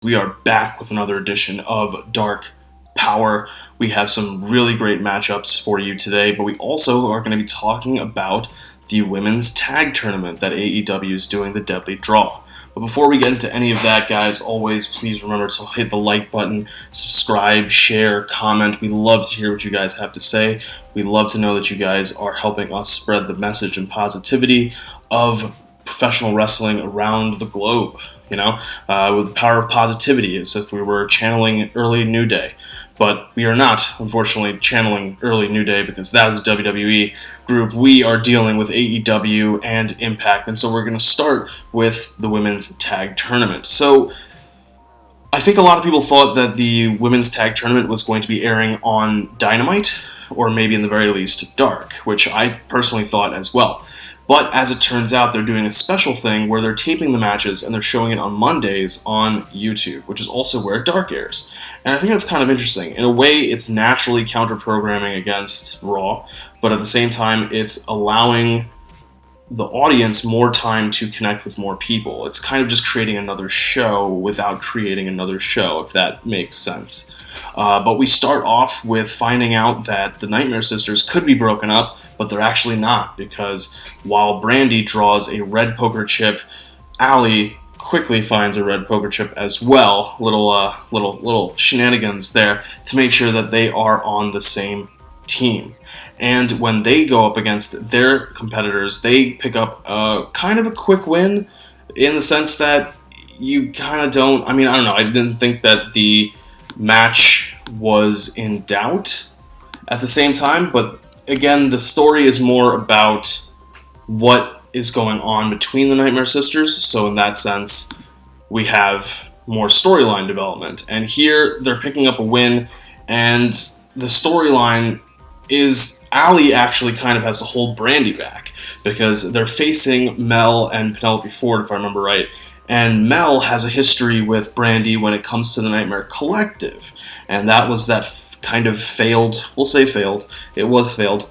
We are back with another edition of Dark Power. We have some really great matchups for you today, but we also are going to be talking about the women's tag tournament that AEW is doing, the Deadly Draw. But before we get into any of that, guys, always please remember to hit the like button, subscribe, share, comment. We love to hear what you guys have to say. We love to know that you guys are helping us spread the message and positivity of professional wrestling around the globe. With the power of positivity, as if we were channeling early New Day. But we are not, unfortunately, channeling early New Day because that is a WWE group. We are dealing with AEW and Impact, and so we're going to start with the women's tag tournament. So I think a lot of people thought that the women's tag tournament was going to be airing on Dynamite, or maybe in the very least Dark, which I personally thought as well. But as it turns out, they're doing a special thing where they're taping the matches and they're showing it on Mondays on YouTube, which is also where Dark airs. And I think that's kind of interesting. In a way, it's naturally counter-programming against Raw, but at the same time, it's allowing the audience more time to connect with more people. It's kind of just creating another show without creating another show, if that makes sense. But we start off with finding out that the Nightmare Sisters could be broken up, but they're actually not, because while Brandy draws a red poker chip, Allie quickly finds a red poker chip as well. Little shenanigans there to make sure that they are on the same team. And when they go up against their competitors, they pick up kind of a quick win in the sense that you kind of don't... I don't know. I didn't think that the match was in doubt at the same time. But again, the story is more about what is going on between the Nightmare Sisters. So in that sense, we have more storyline development. And here, they're picking up a win. And the storyline is... Allie actually kind of has to hold Brandy back because they're facing Mel and Penelope Ford, if I remember right. And Mel has a history with Brandy when it comes to the Nightmare Collective. And that was that kind of failed, we'll say failed, it was failed,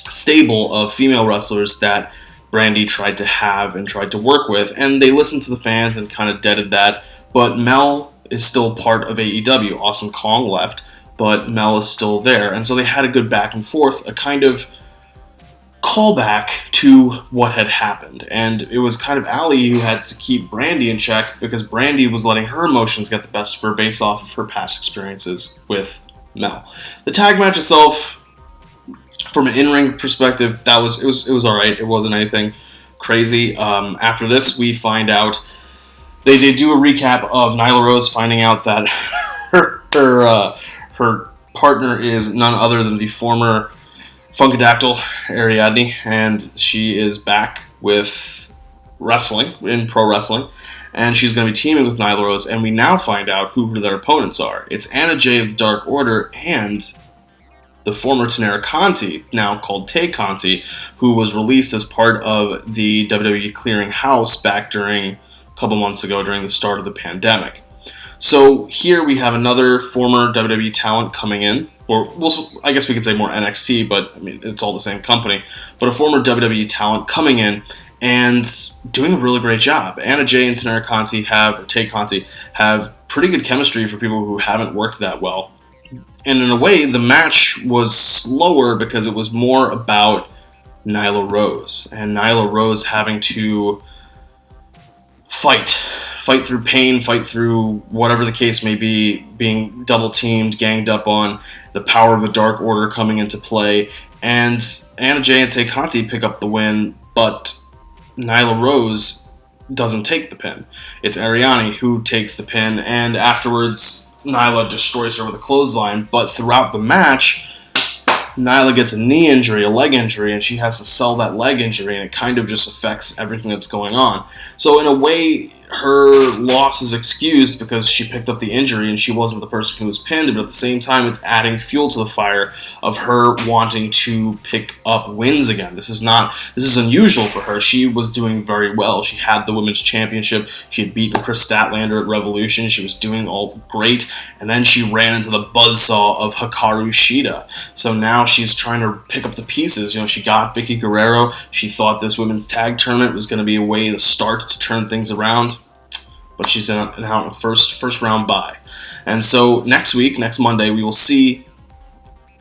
stable of female wrestlers that Brandy tried to have and tried to work with. And they listened to the fans and kind of deaded that. But Mel is still part of AEW. Awesome Kong left, but Mel is still there. And so they had a good back and forth, a kind of callback to what had happened. And it was kind of Allie who had to keep Brandy in check because Brandy was letting her emotions get the best of her based off of her past experiences with Mel. The tag match itself, from an in-ring perspective, it was all right. It wasn't anything crazy. After this, we find out, they do a recap of Nyla Rose finding out that her partner is none other than the former Funkadactyl, Ariadne, and she is back with wrestling, in pro wrestling, and she's going to be teaming with Nyla Rose, and we now find out who their opponents are. It's Anna Jay of the Dark Order and the former Tenera Conti, now called Tay Conti, who was released as part of the WWE Clearing House back during a couple months ago during the start of the pandemic. So here we have another former WWE talent coming in, or I guess we could say more NXT, but it's all the same company, but a former WWE talent coming in and doing a really great job. Anna Jay and Tay Conti have pretty good chemistry for people who haven't worked that well. And in a way, the match was slower because it was more about Nyla Rose, and Nyla Rose having to fight through pain, fight through whatever the case may be, being double-teamed, ganged up on, the power of the Dark Order coming into play, and Anna Jay and Tay Conti pick up the win, but Nyla Rose doesn't take the pin. It's Ariadne who takes the pin, and afterwards, Nyla destroys her with a clothesline, but throughout the match, Nyla gets a knee injury, a leg injury, and she has to sell that leg injury, and it kind of just affects everything that's going on. So in a way, her loss is excused because she picked up the injury and she wasn't the person who was pinned, but at the same time, it's adding fuel to the fire of her wanting to pick up wins again. This is unusual for her. She was doing very well. She had the women's championship. She had beaten Chris Statlander at Revolution. She was doing all great, and then she ran into the buzzsaw of Hikaru Shida. So now she's trying to pick up the pieces. She got Vicky Guerrero. She thought this women's tag tournament was going to be a way to start to turn things around. but she's out in a first round bye. And so next Monday, we will see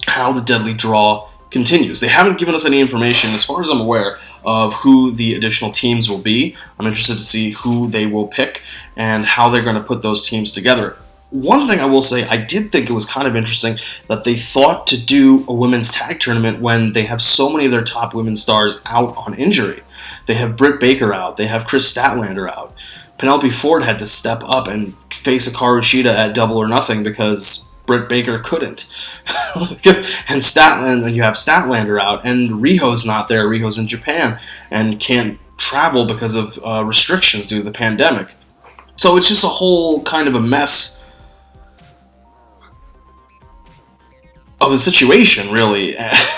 how the Deadly Draw continues. They haven't given us any information, as far as I'm aware, of who the additional teams will be. I'm interested to see who they will pick and how they're going to put those teams together. One thing I will say, I did think it was kind of interesting that they thought to do a women's tag tournament when they have so many of their top women's stars out on injury. They have Britt Baker out. They have Chris Statlander out. Penelope Ford had to step up and face Hikaru Shida at Double or Nothing because Britt Baker couldn't. And you have Statlander out, and Riho's not there. Riho's in Japan and can't travel because of restrictions due to the pandemic. So it's just a whole kind of a mess of the situation, really.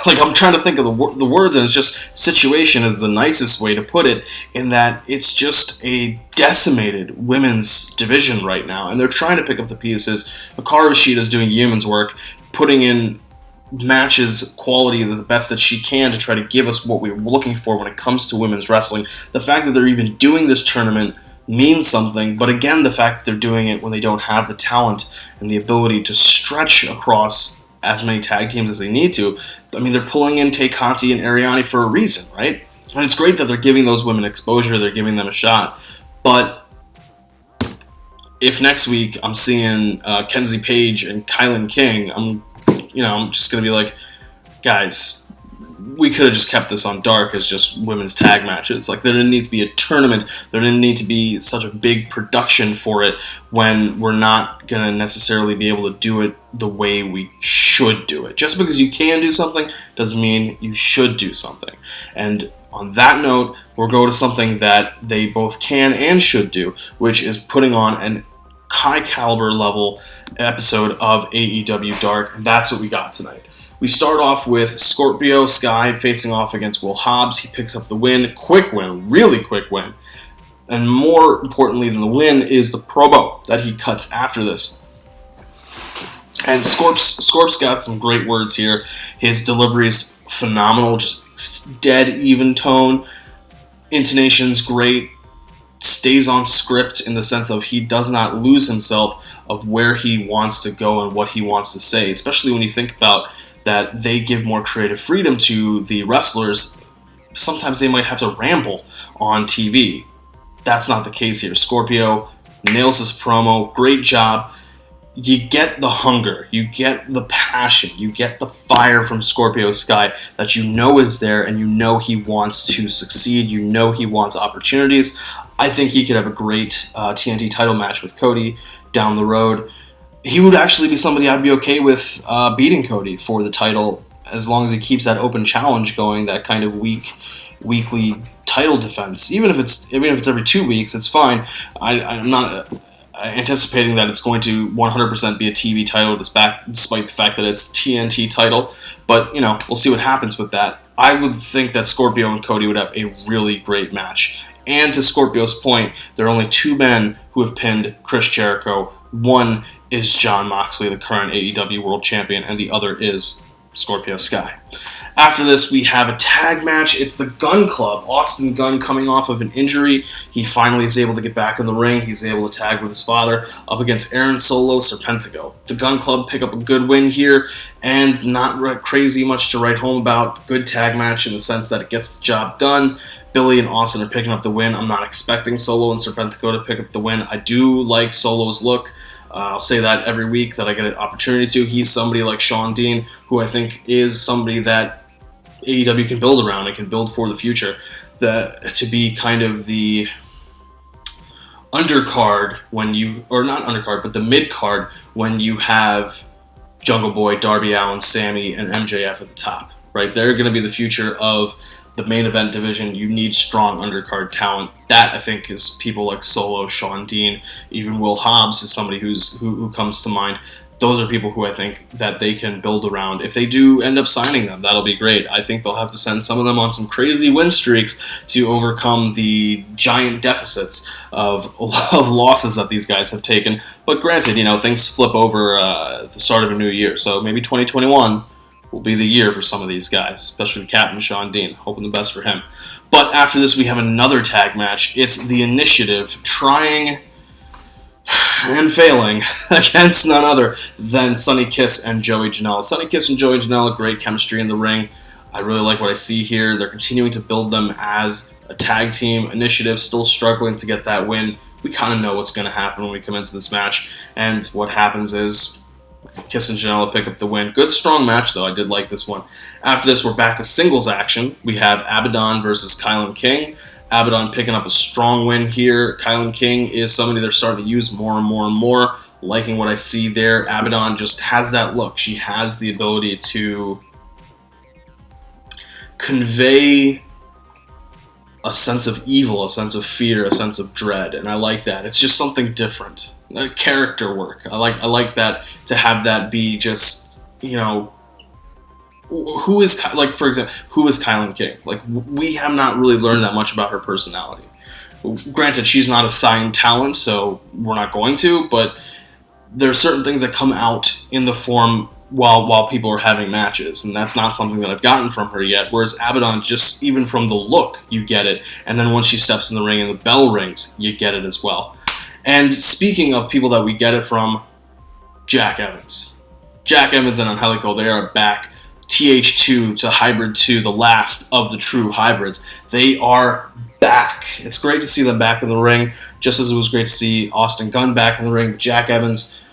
Like, I'm trying to think of the words, and it's just, situation is the nicest way to put it, in that it's just a decimated women's division right now, and they're trying to pick up the pieces. Hikaru Shida's doing yeoman's work, putting in matches quality the best that she can to try to give us what we're looking for when it comes to women's wrestling. The fact that they're even doing this tournament means something, but again, the fact that they're doing it when they don't have the talent and the ability to stretch across as many tag teams as they need to. I mean, they're pulling in Tay Conti and Ariane for a reason, right? And it's great that they're giving those women exposure, they're giving them a shot, but if next week I'm seeing Kenzie Page and Kylan King, I'm just going to be like, guys, we could have just kept this on Dark as just women's tag matches. Like, there didn't need to be a tournament. There didn't need to be such a big production for it when we're not going to necessarily be able to do it the way we should do it. Just because you can do something doesn't mean you should do something. And on that note, we'll go to something that they both can and should do, which is putting on an high caliber level episode of AEW Dark. And that's what we got tonight. We start off with Scorpio Sky facing off against Will Hobbs. He picks up the win. Quick win. Really quick win. And more importantly than the win is the promo that he cuts after this. And Scorp's got some great words here. His delivery is phenomenal. Just dead even tone. Intonation's great. Stays on script in the sense of he does not lose himself of where he wants to go and what he wants to say. Especially when you think about that they give more creative freedom to the wrestlers. Sometimes they might have to ramble on TV. That's not the case here. Scorpio nails this promo. Great job. You get the hunger. You get the passion. You get the fire from Scorpio Sky that you know is there, and you know he wants to succeed. You know he wants opportunities. I think he could have a great TNT title match with Cody down the road. He would actually be somebody I'd be okay with beating Cody for the title, as long as he keeps that open challenge going, that kind of weekly title defense. Even if it's every 2 weeks, it's fine. I'm not anticipating that it's going to 100% be a TV title, despite the fact that it's TNT title. But we'll see what happens with that. I would think that Scorpio and Cody would have a really great match. And to Scorpio's point, there are only two men who have pinned Chris Jericho. One is Jon Moxley, the current AEW World Champion, and the other is Scorpio Sky. After this, we have a tag match. It's the Gun Club. Austin Gunn coming off of an injury. He finally is able to get back in the ring. He's able to tag with his father up against Aaron Solo Serpentico. The Gun Club pick up a good win here, and not crazy much to write home about. Good tag match in the sense that it gets the job done. Billy and Austin are picking up the win. I'm not expecting Solo and Serpentico to pick up the win. I do like Solo's look. I'll say that every week that I get an opportunity to. He's somebody like Sean Dean, who I think is somebody that AEW can build around and can build for the future. To be kind of the undercard but the mid-card when you have Jungle Boy, Darby Allin, Sammy, and MJF at the top. Right? They're going to be the future of the main event division. You need strong undercard talent. That, I think, is people like Solo, Sean Dean, even Will Hobbs is somebody who comes to mind. Those are people who I think that they can build around. If they do end up signing them, that'll be great. I think they'll have to send some of them on some crazy win streaks to overcome the giant deficits of losses that these guys have taken. But granted, things flip over at the start of a new year. So maybe 2021 will be the year for some of these guys, especially Captain Sean Dean. Hoping the best for him. But after this, we have another tag match. It's the Initiative trying and failing against none other than Sonny Kiss and Joey Janela. Sonny Kiss and Joey Janela, great chemistry in the ring. I really like what I see here. They're continuing to build them as a tag team. Initiative still struggling to get that win. We kind of know what's going to happen when we come into this match. And what happens is Kiss and Janela pick up the win. Good, strong match, though. I did like this one. After this, we're back to singles action. We have Abaddon versus Kylie King. Abaddon picking up a strong win here. Kylie King is somebody they're starting to use more and more and more. Liking what I see there. Abaddon just has that look. She has the ability to convey a sense of evil, a sense of fear, a sense of dread, and I like that. It's just something different. Character work. I like that, to have that be just, you know, who is, like, for example, who is Kylie King? Like, we have not really learned that much about her personality. Granted, she's not a signed talent, so we're not going to, but there are certain things that come out in the form while people are having matches, and that's not something that I've gotten from her yet, whereas Abaddon, just even from the look, you get it, and then once she steps in the ring and the bell rings, you get it as well. And speaking of people that we get it from, Jack Evans. Jack Evans and Angelico, they are back. TH2 to Hybrid 2, the last of the true hybrids. They are back. It's great to see them back in the ring, just as it was great to see Austin Gunn back in the ring. Jack Evans,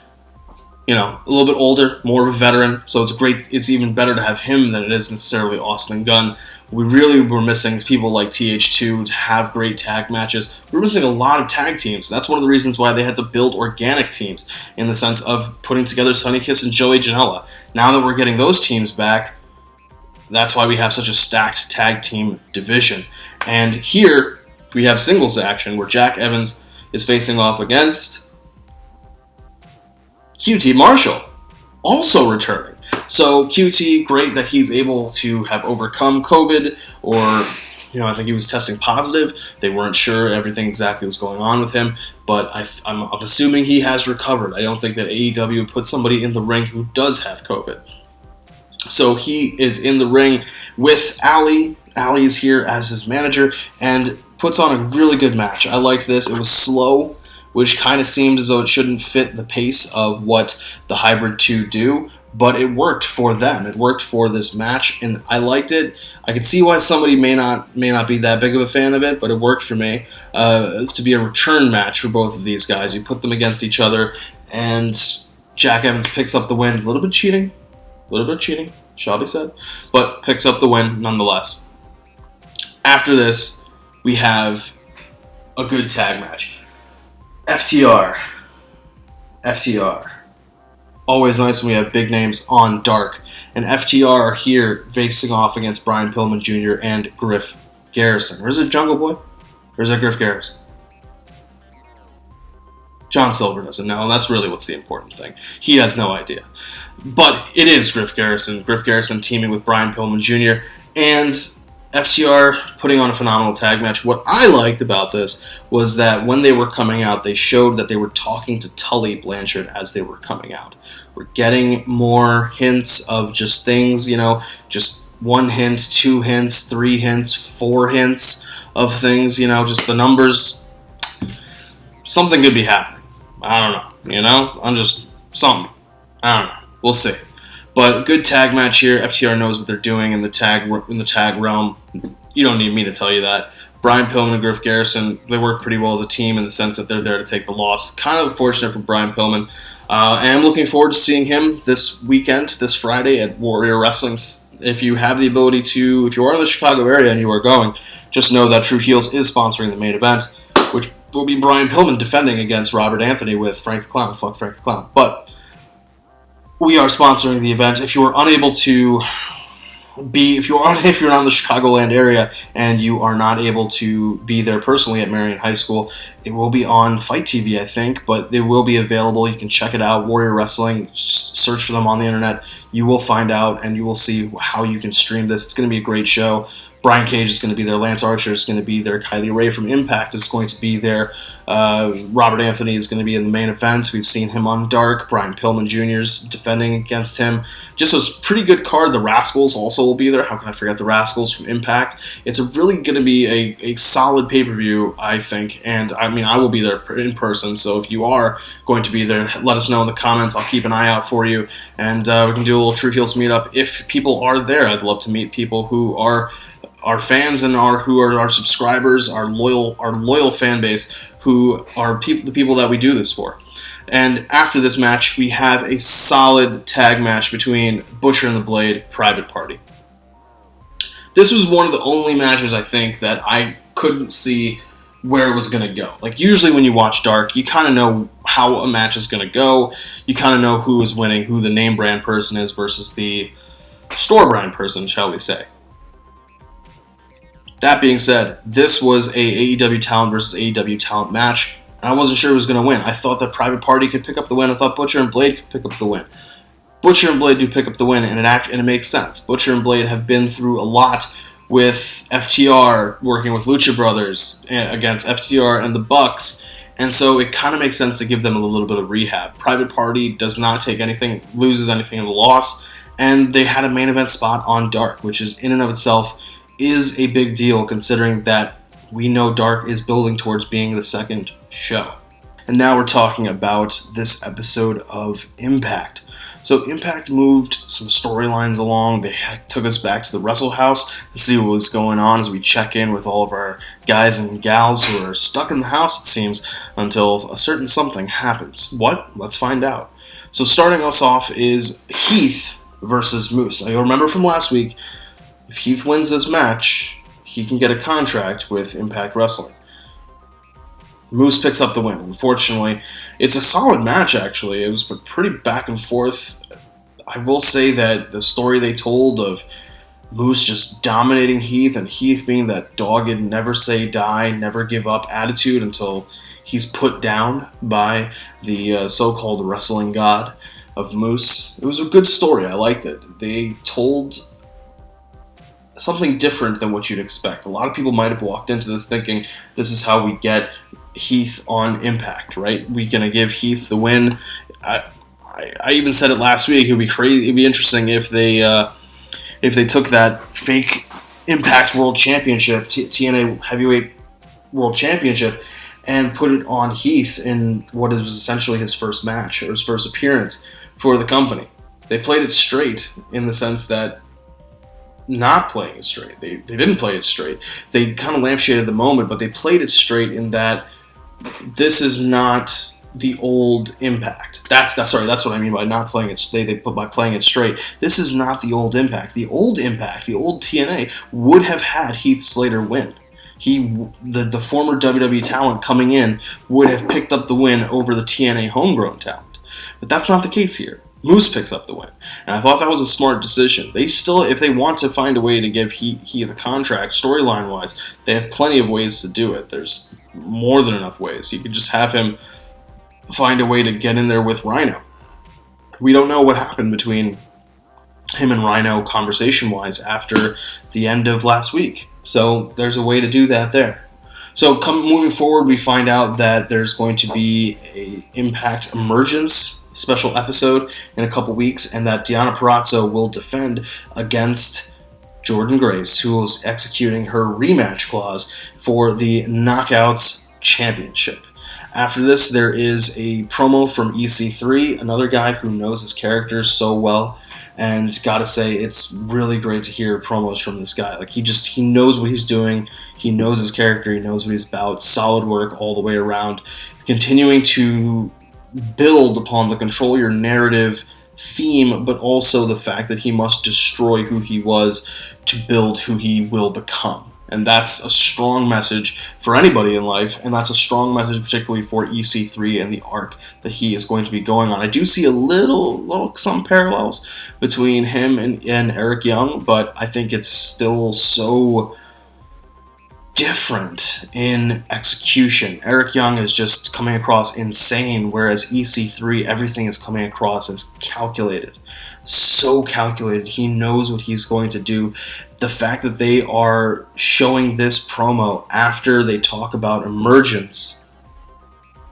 you know, a little bit older, more of a veteran, so it's great. It's even better to have him than it is necessarily Austin Gunn. We really were missing people like TH2 to have great tag matches. We're missing a lot of tag teams. That's one of the reasons why they had to build organic teams, in the sense of putting together Sonny Kiss and Joey Janela. Now that we're getting those teams back, that's why we have such a stacked tag team division. And here we have singles action where Jack Evans is facing off against QT Marshall, also returning. So QT, great that he's able to have overcome COVID, or, you know, I think he was testing positive. They weren't sure everything exactly was going on with him, but I'm assuming he has recovered. I don't think that AEW put somebody in the ring who does have COVID. So he is in the ring with Ali. Ali is here as his manager and puts on a really good match. I like this. It was slow, which kind of seemed as though it shouldn't fit the pace of what the Hybrid 2 do, but it worked for them. It worked for this match, and I liked it. I could see why somebody may not be that big of a fan of it, but it worked for me. To be a return match for both of these guys. You put them against each other, and Jack Evans picks up the win. A little bit cheating, shall be said, but picks up the win nonetheless. After this, we have a good tag match. FTR. Always nice when we have big names on Dark. And FTR are here facing off against Brian Pillman Jr. and Griff Garrison. Or is it Jungle Boy? Or is that Griff Garrison? John Silver doesn't know, and that's really what's the important thing. He has no idea. But it is Griff Garrison. Griff Garrison teaming with Brian Pillman Jr. and FTR putting on a phenomenal tag match. What I liked about this was that when they were coming out, they showed that they were talking to Tully Blanchard as they were coming out. We're getting more hints of just things, you know, just 1 hint, 2 hints, 3 hints, 4 hints of things, you know, just the numbers. Something could be happening. I don't know, you know? Something. I don't know. We'll see. But good tag match here. FTR knows what they're doing in the tag realm. You don't need me to tell you that. Brian Pillman and Griff Garrison, they work pretty well as a team in the sense that they're there to take the loss. Kind of unfortunate for Brian Pillman. And I'm looking forward to seeing him this weekend, this Friday at Warrior Wrestling. If you have the ability to, if you are in the Chicago area and you are going, just know that True Heels is sponsoring the main event, which will be Brian Pillman defending against Robert Anthony with Frank the Clown. Fuck Frank the Clown. But we are sponsoring the event. If you are unable to if you're not in the Chicagoland area and you are not able to be there personally at Marion High School, it will be on Fight TV, I think, but it will be available. You can check it out. Warrior Wrestling, search for them on the internet. You will find out and you will see how you can stream this. It's going to be a great show. Brian Cage is going to be there. Lance Archer is going to be there. Kylie Ray from Impact is going to be there. Robert Anthony is going to be in the main event. We've seen him on Dark. Brian Pillman Jr. is defending against him. Just a pretty good card. The Rascals also will be there. How can I forget the Rascals from Impact? It's really going to be a solid pay-per-view, I think. And, I mean, I will be there in person. So if you are going to be there, let us know in the comments. I'll keep an eye out for you. And we can do a little True Heels meetup if people are there. I'd love to meet people who are our fans and who are our subscribers, our loyal fan base, who are the people that we do this for. And after this match, we have a solid tag match between Butcher and the Blade, Private Party. This was one of the only matches, I think, that I couldn't see where it was going to go. Like, usually when you watch Dark, you kind of know how a match is going to go. You kind of know who is winning, who the name brand person is versus the store brand person, shall we say. That being said, this was a AEW talent versus AEW talent match, and I wasn't sure who was going to win. I thought that Private Party could pick up the win. I thought Butcher and Blade could pick up the win. Butcher and Blade do pick up the win, and it makes sense. Butcher and Blade have been through a lot with FTR, working with Lucha Brothers against FTR and the Bucks, and so it kind of makes sense to give them a little bit of rehab. Private Party does not take anything, loses anything in the loss, and they had a main event spot on Dark, which is in and of itself is a big deal considering that we know Dark is building towards being the second show. And now we're talking about this episode of Impact. So Impact moved some storylines along. They took us back to the Wrestle House to see what was going on as we check in with all of our guys and gals who are stuck in the house, it seems, until a certain something happens. What? Let's find out. So starting us off is Heath versus Moose. Now, you'll remember from last week, if Heath wins this match, he can get a contract with Impact Wrestling. Moose picks up the win. Unfortunately, it's a solid match, actually. It was pretty back and forth. I will say that the story they told of Moose just dominating Heath and Heath being that dogged, never say die, never give up attitude until he's put down by the so-called wrestling god of Moose. It was a good story. I liked it. They told something different than what you'd expect. A lot of people might have walked into this thinking this is how we get Heath on Impact, right? We're gonna give Heath the win. I even said it last week. It'd be crazy. It'd be interesting if they took that fake Impact World Championship, TNA Heavyweight World Championship, and put it on Heath in what was essentially his first match or his first appearance for the company. They played it straight in the sense that not playing it straight. They didn't play it straight. They kind of lampshaded the moment, but they played it straight in that this is not the old Impact. That's what I mean by not playing it. They put by playing it straight. This is not the old Impact. The old Impact, the old TNA would have had Heath Slater win. The former WWE talent coming in would have picked up the win over the TNA homegrown talent. But that's not the case here. Moose picks up the win. And I thought that was a smart decision. They still, if they want to find a way to give Heath a contract, storyline-wise, they have plenty of ways to do it. There's more than enough ways. You could just have him find a way to get in there with Rhino. We don't know what happened between him and Rhino conversation-wise after the end of last week. So there's a way to do that there. So moving forward, we find out that there's going to be a Impact Emergence special episode in a couple weeks, and that Deonna Purrazzo will defend against Jordynne Grace, who is executing her rematch clause for the Knockouts Championship. After this, there is a promo from EC3, another guy who knows his characters so well, and gotta say, it's really great to hear promos from this guy. Like, he knows what he's doing, he knows his character, he knows what he's about. Solid work all the way around, continuing to build upon the control your narrative theme, but also the fact that he must destroy who he was to build who he will become. And that's a strong message for anybody in life, and that's a strong message particularly for EC3 and the arc that he is going to be going on. I do see some parallels between him and Eric Young, but I think it's still so different in execution. Eric Young is just coming across insane, whereas EC3, everything is coming across as calculated. So calculated. He knows what he's going to do the fact that they are showing this promo after they talk about emergence,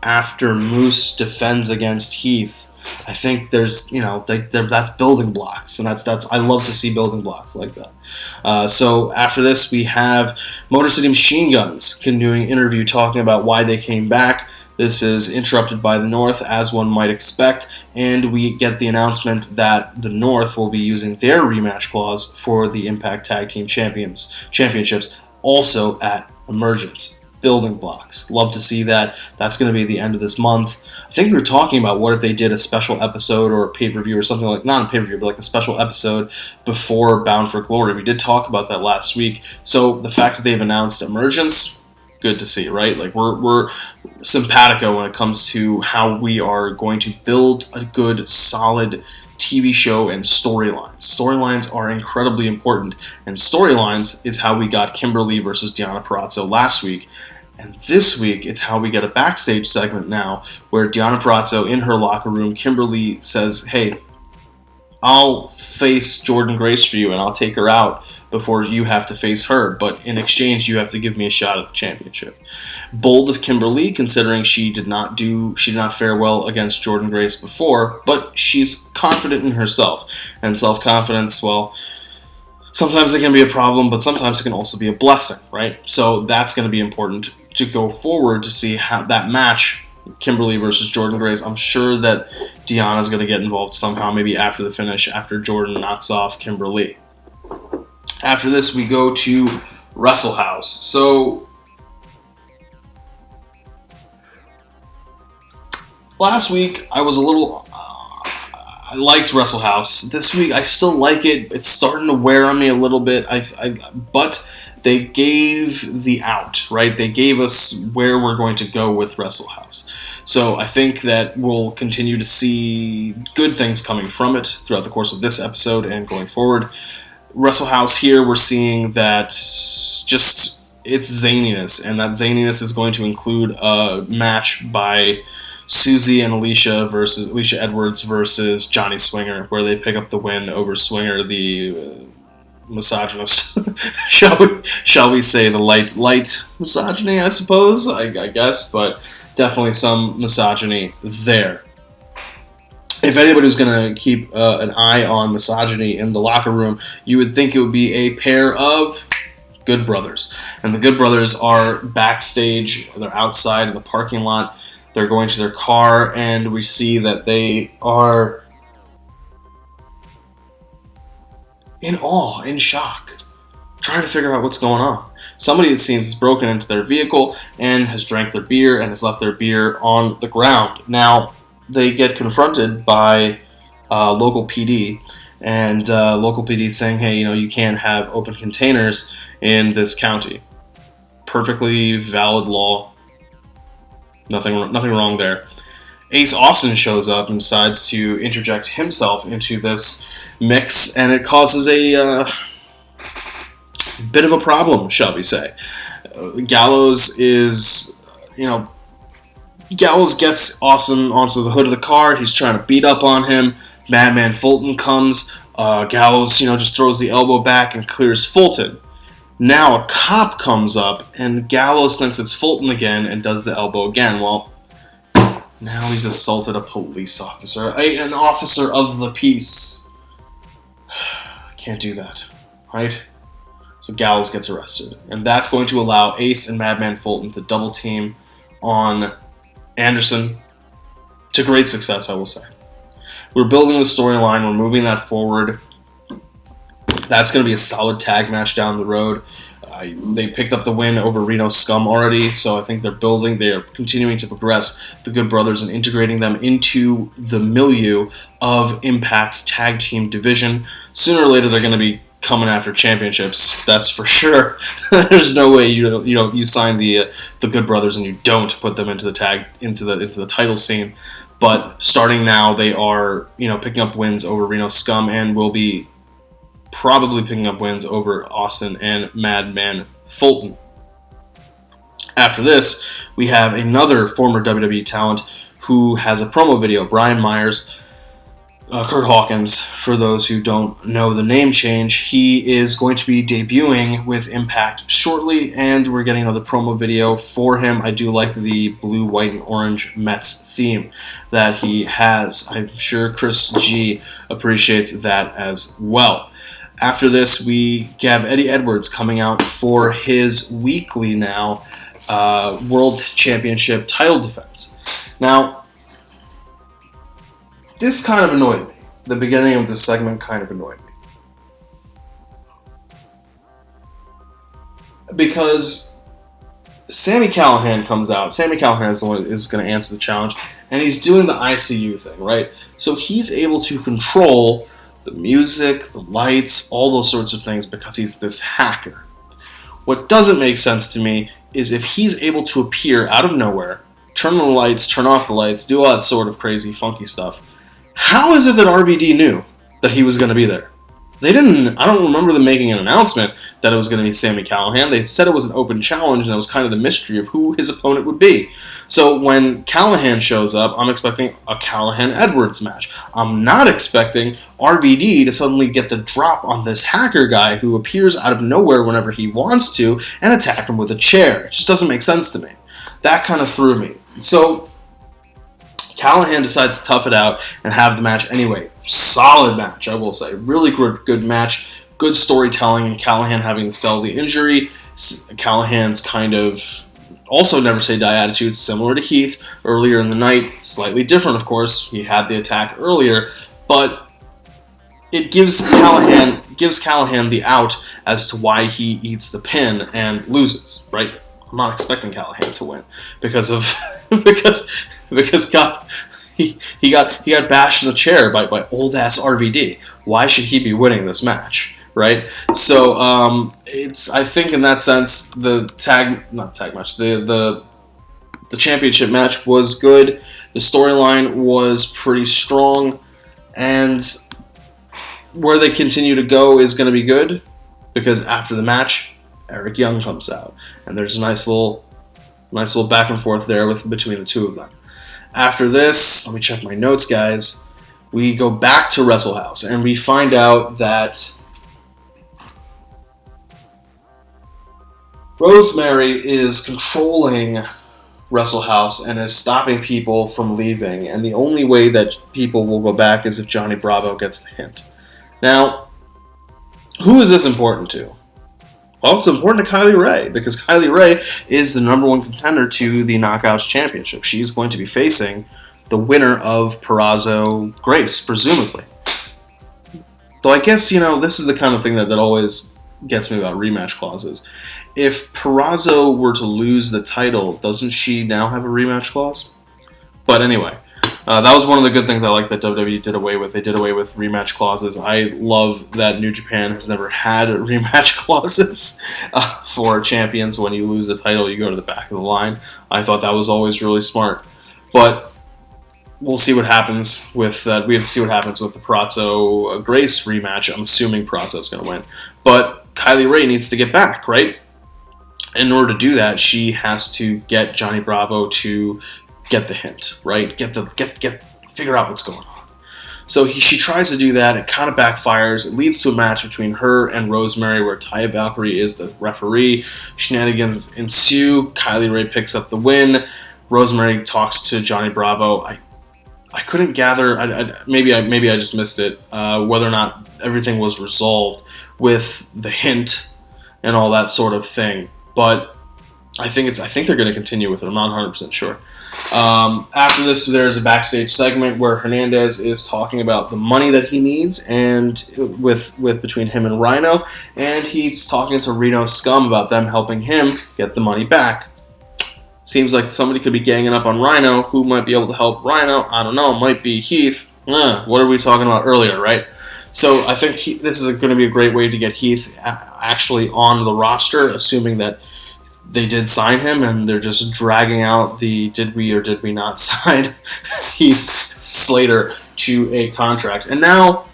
after Moose defends against Heath, I think there's, that's building blocks, and that's I love to see building blocks like that. So after this, we have Motor City Machine Guns continuing interview talking about why they came back. This is interrupted by the North, as one might expect, and we get the announcement that the North will be using their rematch clause for the Impact Tag Team Championships, also at Emergence. Building blocks. Love to see that. That's going to be the end of this month. I think we were talking about what if they did a special episode or a pay-per-view or something like, not a pay-per-view, but like a special episode before Bound for Glory. We did talk about that last week. So the fact that they've announced Emergence, good to see, right? Like we're simpatico when it comes to how we are going to build a good, solid TV show and storylines. Storylines are incredibly important, and storylines is how we got Kimberly versus Deonna Purrazzo last week. And this week, it's how we get a backstage segment now, where Deonna Purrazzo, in her locker room, Kimberly says, hey, I'll face Jordynne Grace for you, and I'll take her out before you have to face her, but in exchange, you have to give me a shot at the championship. Bold of Kimberly, considering she did not fare well against Jordynne Grace before, but she's confident in herself, and self-confidence, well, sometimes it can be a problem, but sometimes it can also be a blessing, right? So that's going to be important to go forward to see how that match, Kimberly versus Jordynne Grace. I'm sure that Deonna's going to get involved somehow, maybe after the finish, after Jordynne knocks off Kimberly. After this, we go to Wrestle House. So last week, I was a little... I liked Wrestle House. This week, I still like it. It's starting to wear on me a little bit. But they gave the out, right? They gave us where we're going to go with Wrestle House. So I think that we'll continue to see good things coming from it throughout the course of this episode and going forward. Wrestle House here, we're seeing that just it's zaniness, and that zaniness is going to include a match by Susie and Alicia Edwards versus Johnny Swinger, where they pick up the win over Swinger, the misogynist. shall we say the light misogyny, I suppose, I guess, but definitely some misogyny there. If anybody was going to keep an eye on misogyny in the locker room, you would think it would be a pair of Good Brothers. And the Good Brothers are backstage, they're outside in the parking lot. They're going to their car, and we see that they are in awe, in shock, trying to figure out what's going on. Somebody, it seems, has broken into their vehicle and has drank their beer and has left their beer on the ground. Now, they get confronted by local PD, and local PD saying, hey, you can't have open containers in this county. Perfectly valid law. Nothing wrong there. Ace Austin shows up and decides to interject himself into this mix, and it causes a bit of a problem, shall we say. Gallows gets Austin onto the hood of the car. He's trying to beat up on him. Madman Fulton comes. Gallows, just throws the elbow back and clears Fulton. Now a cop comes up, and Gallows thinks it's Fulton again and does the elbow again. Well, now he's assaulted a police officer, an officer of the peace. Can't do that, right? So Gallows gets arrested, and that's going to allow Ace and Madman Fulton to double team on Anderson to great success, I will say. We're building the storyline, we're moving that forward. That's going to be a solid tag match down the road. They picked up the win over Reno Scum already, so I think they are continuing to progress the Good Brothers and integrating them into the milieu of Impact's tag team division. Sooner or later, they're going to be coming after championships. That's for sure. There's no way you sign the Good Brothers and you don't put them into the title scene. But starting now, they are picking up wins over Reno Scum and will be probably picking up wins over Austin and Madman Fulton. After this, we have another former WWE talent who has a promo video, Brian Myers. Kurt Hawkins, for those who don't know the name change, he is going to be debuting with Impact shortly, and we're getting another promo video for him. I do like the blue, white, and orange Mets theme that he has. I'm sure Chris G appreciates that as well. After this, we have Eddie Edwards coming out for his weekly now World Championship title defense. Now, this kind of annoyed me. The beginning of this segment kind of annoyed me. Because Sami Callihan comes out. Sami Callihan is the one that is going to answer the challenge. And he's doing the ICU thing, right? So he's able to control the music, the lights, all those sorts of things because he's this hacker. What doesn't make sense to me is if he's able to appear out of nowhere, turn on the lights, turn off the lights, do all that sort of crazy, funky stuff. How is it that RVD knew that he was going to be there? I don't remember them making an announcement that it was going to be Sami Callihan. They said it was an open challenge, and it was kind of the mystery of who his opponent would be. So when Callihan shows up, I'm expecting a Callihan-Edwards match. I'm not expecting RVD to suddenly get the drop on this hacker guy who appears out of nowhere whenever he wants to and attack him with a chair. It just doesn't make sense to me. That kind of threw me. So Callihan decides to tough it out and have the match anyway. Solid match, I will say. Really good match. Good storytelling, and Callihan having to sell the injury. Callahan's kind of also never say die attitude, similar to Heath earlier in the night. Slightly different, of course. He had the attack earlier, but it gives Callihan the out as to why he eats the pin and loses, right? I'm not expecting Callihan to win because God, he got bashed in the chair by old ass RVD. Why should he be winning this match, right? So I think in that sense the championship match was good. The storyline was pretty strong, and where they continue to go is going to be good because after the match, Eric Young comes out, and there's a nice little back and forth there between the two of them. After this, let me check my notes, guys. We go back to Wrestle House, and we find out that Rosemary is controlling Wrestle House and is stopping people from leaving, and the only way that people will go back is if Johnny Bravo gets the hint. Now, who is this important to? Well, it's important to Kylie Ray, because Kylie Ray is the number one contender to the Knockouts Championship. She's going to be facing the winner of Purrazzo Grace, presumably. Though I guess, this is the kind of thing that always gets me about rematch clauses. If Purrazzo were to lose the title, doesn't she now have a rematch clause? But anyway, that was one of the good things I like that WWE did away with. They did away with rematch clauses. I love that New Japan has never had rematch clauses for champions. When you lose the title, you go to the back of the line. I thought that was always really smart. But we'll see what happens with that. We have to see what happens with the Purrazzo Grace rematch. I'm assuming Purrazzo's going to win. But Kylie Ray needs to get back, right? In order to do that, she has to get Johnny Bravo to get the hint, right? Figure out what's going on. So she tries to do that. It kind of backfires. It leads to a match between her and Rosemary where Taya Valkyrie is the referee. Shenanigans ensue. Kylie Ray picks up the win. Rosemary talks to Johnny Bravo. I couldn't gather. Maybe I just missed it. Whether or not everything was resolved with the hint and all that sort of thing. But I think they're going to continue with it. I'm not 100% sure. After this, there's a backstage segment where Hernandez is talking about the money that he needs, and with between him and Rhino, and he's talking to Reno Scum about them helping him get the money back. Seems like somebody could be ganging up on Rhino. Who might be able to help Rhino? I don't know. It might be Heath. What are we talking about earlier, right? So I think this is going to be a great way to get Heath actually on the roster, assuming that they did sign him and they're just dragging out the did we or did we not sign Heath Slater to a contract. And now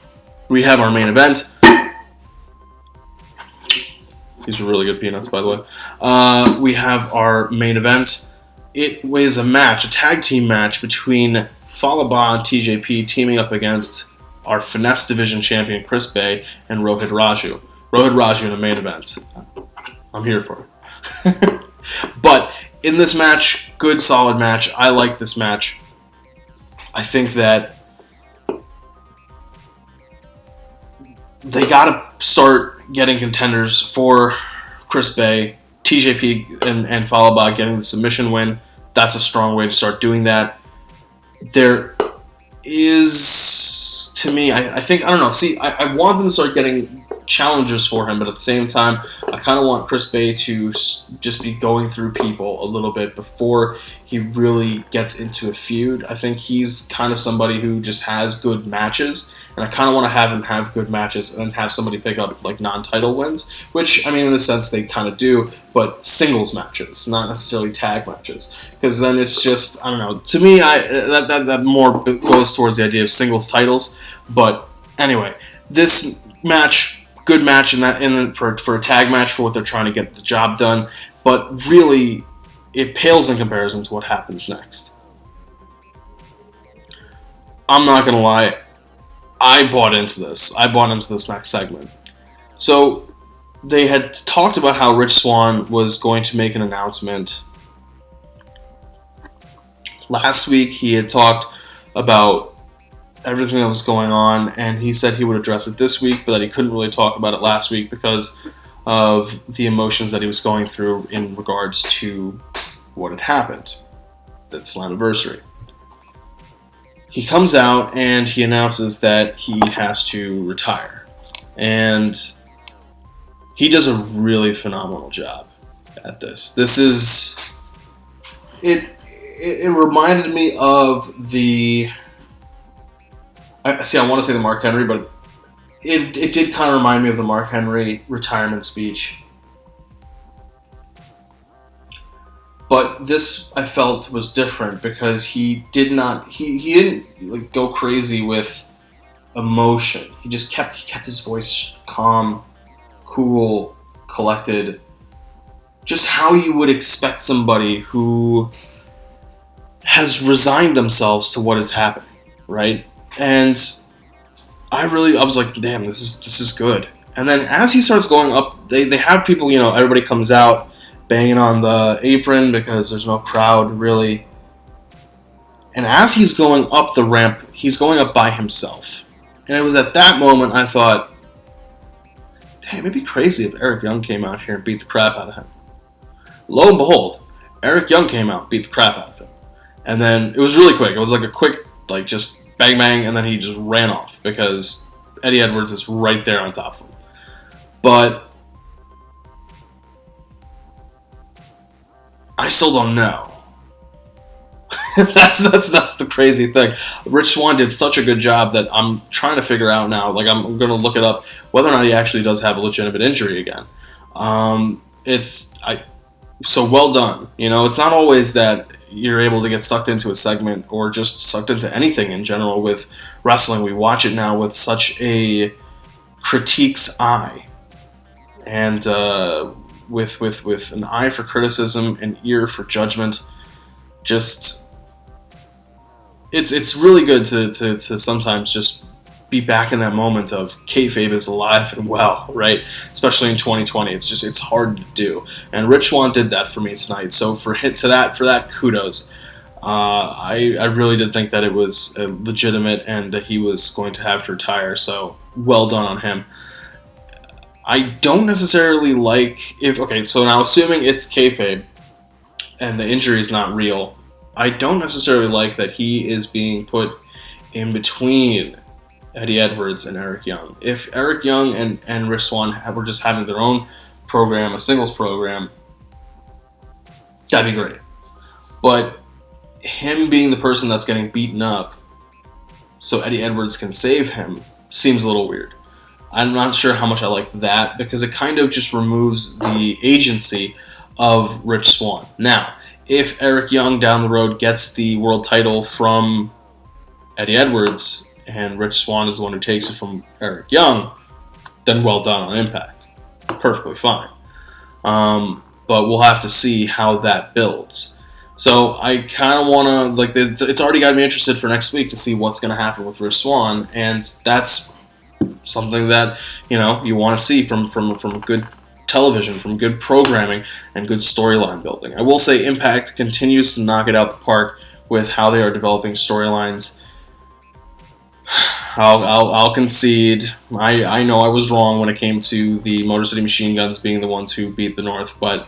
we have our main event. These are really good peanuts, by the way. We have our main event. It was a tag team match between Falaba and TJP teaming up against our Finesse Division champion Chris Bay and Rohit Raju. Rohit Raju in a main event. I'm here for it. But in this match, good solid match. I like this match. I think that they got to start getting contenders for Chris Bay, TJP, and followed by getting the submission win. That's a strong way to start doing that. There is, to me, I think, I don't know. See, I want them to start getting challengers for him, but at the same time, I kind of want Chris Bay to just be going through people a little bit before he really gets into a feud. I think he's kind of somebody who just has good matches, and I kind of want to have him have good matches and have somebody pick up like non-title wins, which, I mean, in a sense they kind of do, but singles matches, not necessarily tag matches, because then it's just, I don't know, to me, that more goes towards the idea of singles titles. But anyway, this match, good match for a tag match for what they're trying to get the job done, but really it pales in comparison to what happens next. I'm not gonna lie, I bought into this. I bought into this next segment. So they had talked about how Rich Swann was going to make an announcement. Last week he had talked about everything that was going on, and he said he would address it this week, but that he couldn't really talk about it last week because of the emotions that he was going through in regards to what had happened, that Slammiversary. He comes out and he announces that he has to retire, and he does a really phenomenal job at this. This is it reminded me of the, I want to say the Mark Henry, but it did kind of remind me of the Mark Henry retirement speech. But this, I felt, was different because he didn't like go crazy with emotion. He kept his voice calm, cool, collected. Just how you would expect somebody who has resigned themselves to what is happening, right? And I was like, damn, this is good. And then as he starts going up, they have people, everybody comes out banging on the apron because there's no crowd really. And as he's going up the ramp, he's going up by himself. And it was at that moment I thought, damn, it'd be crazy if Eric Young came out here and beat the crap out of him. Lo and behold, Eric Young came out and beat the crap out of him. And then it was really quick. It was like a quick, just bang bang, and then he just ran off because Eddie Edwards is right there on top of him. But I still don't know. that's the crazy thing. Rich Swann did such a good job that I'm trying to figure out now. Like, I'm going to look it up whether or not he actually does have a legitimate injury again. So well done. It's not always that you're able to get sucked into a segment or just sucked into anything in general with wrestling. We watch it now with such a critique's eye, and with an eye for criticism, an ear for judgment. Just it's really good to sometimes just be back in that moment of kayfabe is alive and well, right? Especially in 2020, it's hard to do, and Rich Swann did that for me tonight. So for that, kudos. I really did think that it was legitimate and that he was going to have to retire. So well done on him. I don't necessarily like so now assuming it's kayfabe and the injury is not real, I don't necessarily like that he is being put in between Eddie Edwards and Eric Young. If Eric Young and Rich Swann were just having their own program, a singles program, that'd be great. But him being the person that's getting beaten up so Eddie Edwards can save him seems a little weird. I'm not sure how much I like that because it kind of just removes the agency of Rich Swann. Now, if Eric Young down the road gets the world title from Eddie Edwards and Rich Swann is the one who takes it from Eric Young, then well done on Impact. Perfectly fine. But we'll have to see how that builds. So I kind of want to, like, it's already got me interested for next week to see what's going to happen with Swann, and that's something that you want to see from good television, from good programming, and good storyline building. I will say Impact continues to knock it out the park with how they are developing storylines. I'll concede. I know I was wrong when it came to the Motor City Machine Guns being the ones who beat the North, but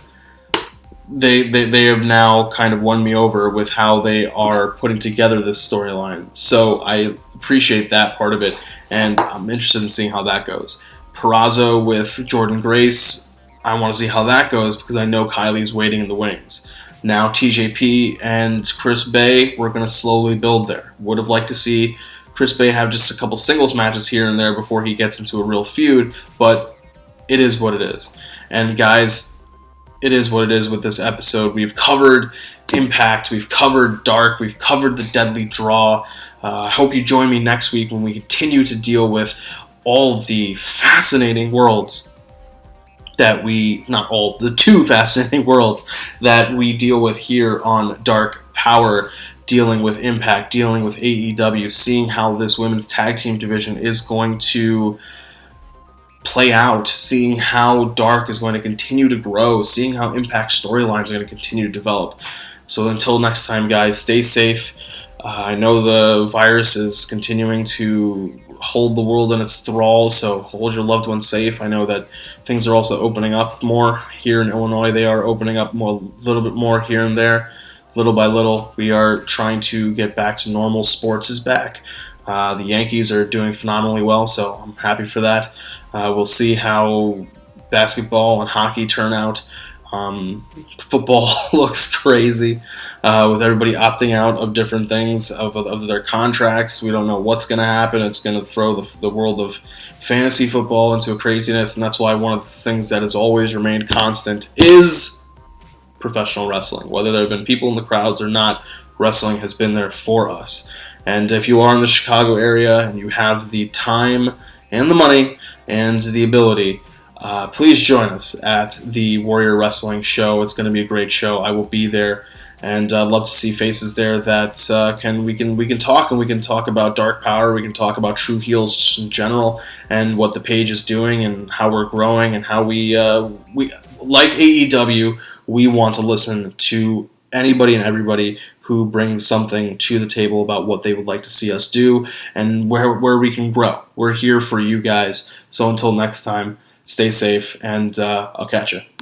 they have now kind of won me over with how they are putting together this storyline. So I appreciate that part of it, and I'm interested in seeing how that goes. Purrazzo with Jordan Grace, I want to see how that goes because I know Kylie's waiting in the wings. Now TJP and Chris Bay, we're going to slowly build there. Would have liked to see Chris Bay have just a couple singles matches here and there before he gets into a real feud, but it is what it is. And guys, it is what it is with this episode. We've covered Impact, we've covered Dark, we've covered the Deadly Draw. I hope you join me next week when we continue to deal with all of the fascinating worlds that the two fascinating worlds that we deal with here on Dark Powerrr, dealing with Impact, dealing with AEW, seeing how this women's tag team division is going to play out, seeing how Dark is going to continue to grow, seeing how Impact storylines are going to continue to develop. So until next time, guys, stay safe. I know the virus is continuing to hold the world in its thrall, so hold your loved ones safe. I know that things are also opening up more here in Illinois. They are opening up a little bit more here and there. Little by little, we are trying to get back to normal. Sports is back. The Yankees are doing phenomenally well, so I'm happy for that. We'll see how basketball and hockey turn out. Football looks crazy with everybody opting out of different things, of their contracts. We don't know what's going to happen. It's going to throw the world of fantasy football into a craziness, and that's why one of the things that has always remained constant is professional wrestling. Whether there have been people in the crowds or not, wrestling has been there for us. And if you are in the Chicago area and you have the time and the money and the ability, please join us at the Warrior Wrestling Show. It's going to be a great show. I will be there, and I'd love to see faces there that we can talk, and we can talk about Dark Powerrr. We can talk about True Heels in general and what the page is doing and how we're growing and how we like AEW. We want to listen to anybody and everybody who brings something to the table about what they would like to see us do and where we can grow. We're here for you guys. So until next time, stay safe, and I'll catch you.